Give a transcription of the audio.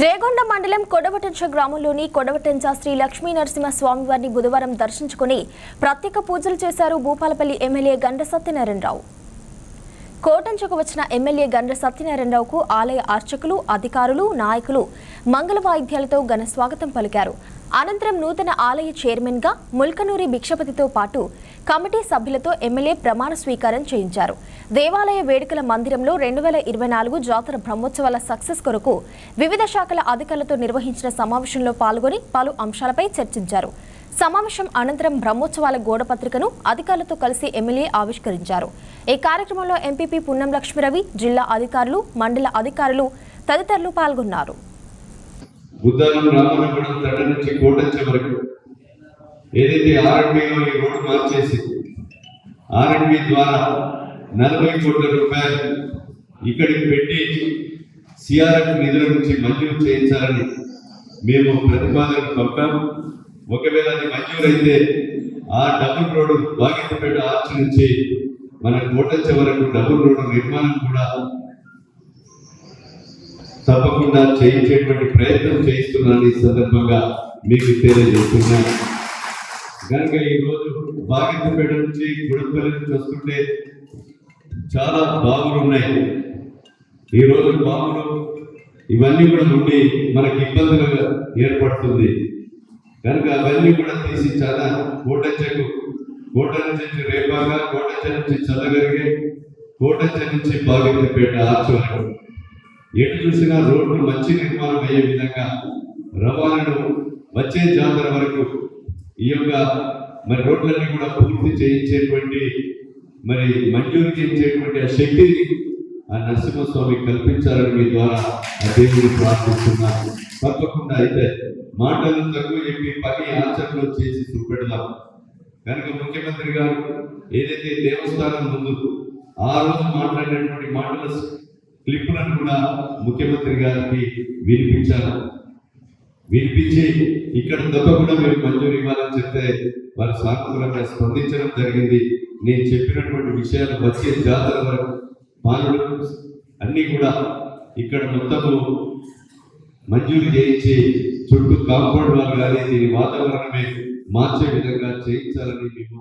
రేగొండ మండలం కొడవటంచ గ్రామంలోని కొడవటంచ శ్రీ లక్ష్మీ నరసింహ స్వామివారిని బుధవారం దర్శించుకుని ప్రత్యేక పూజలు చేశారు భూపాలపల్లి ఎమ్మెల్యే గండ్ర సత్యనారాయణరావు. కోటంచకు వచ్చిన ఎమ్మెల్యే గండ్ర సత్యనారాయణరావుకు ఆలయ అర్చకులు, అధికారులు, నాయకులు మంగళ వాయిద్యాలతో ఘన స్వాగతం పలికారు. అనంతరం నూతన ఆలయ చైర్మన్ గా ముల్కనూరి భిక్షపతితో పాటు కమిటీ సభ్యులతో ఎమ్మెల్యే ప్రమాణ స్వీకారం చేయించారు. దేవాలయ వేడుకల మందిరంలో 2024 జాతర బ్రహ్మోత్సవాల సక్సెస్ కొరకు వివిధ శాఖల అధికారులతో నిర్వహించిన సమావేశంలో పాల్గొని పలు అంశాలపై చర్చించారు. సమావేశం అనంతరం బ్రహ్మోత్సవాల గోడపత్రికను అధికారులతో కలిసి ఎమ్మెల్యే ఆవిష్కరించారు. ఈ కార్యక్రమంలో ఎంపీపీ పున్నం లక్ష్మీరవి, జిల్లా అధికారులు, మండల అధికారులు తదితరులు పాల్గొన్నారు. బుద్ధనం రామనగూడెం తట నుంచి కోటంచ వరకు ఏదైతే ఆర్ఎండ్బిలో ఈ రోడ్డు మార్చేసి ఆర్ఎండ్బి ద్వారా 40 కోట్ల రూపాయలు ఇక్కడికి పెట్టి సిఆర్ఎఫ్ నిధుల నుంచి మంజూరు చేయించాలని మేము ప్రతిపాదన పంపాం. ఒకవేళ అది మంజూరైతే ఆ డబుల్ రోడ్డు బాగితపేట ఆర్చ్ నుంచి మన కోటంచ వరకు డబుల్ రోడ్డు నిర్మాణం కూడా తప్పకుండా చేయించేటువంటి ప్రయత్నం చేయిస్తున్నాను. ఈ సందర్భంగా మీకు తెలియజేస్తున్నాను. కనుక ఈరోజు బాగితపేట నుంచి గుడపల్లి నుంచి వస్తుంటే చాలా బావులు ఉన్నాయి. ఈరోజు బావులు ఇవన్నీ కూడా ఉండి మనకి ఇబ్బందులు ఏర్పడుతుంది. కనుక అవన్నీ కూడా తీసి చాలా కోటంచ నుంచి రేపాగా, కోటంచ నుంచి చల్లగలిగే, కోటంచ నుంచి బాగితపేట ఆర్చ్ వరకు ఎటు చూసినా రోడ్లు మంచి నిర్మాణం అయ్యే విధంగా రవాణాను వచ్చే జాతర వరకు ఈ యొక్క మరి రోడ్లన్నీ కూడా పూర్తి చేయించేటువంటి మరి మంజూరు చేయించేటువంటి ఆ శక్తిని ఆ నరసింహస్వామి కల్పించాలని మీ ద్వారా ఆ దేవుడిని ప్రార్థిస్తున్నాను. తప్పకుండా అయితే మాటలు తక్కువ చెప్పి పని ఆచరణలో చేసి చూపెడదాం. కనుక ముఖ్యమంత్రి గారు ఏదైతే దేవస్థానం ముందు ఆ రోజు మాట్లాడినటువంటి మాటల క్లిప్పులను కూడా ముఖ్యమంత్రి గారికి వినిపించి ఇక్కడ తప్పకుండా మీరు మంజూరు ఇవ్వాలని చెప్తే వారు సానుకూలంగా స్పందించడం జరిగింది. నేను చెప్పినటువంటి విషయాలు వచ్చే జాతర వరకు పాలన అన్నీ కూడా ఇక్కడ మొత్తము మంజూరు చేయించి చుట్టూ కాంపౌండ్ వాళ్ళు కానీ దీని వాతావరణమే మార్చే విధంగా చేయించాలని మేము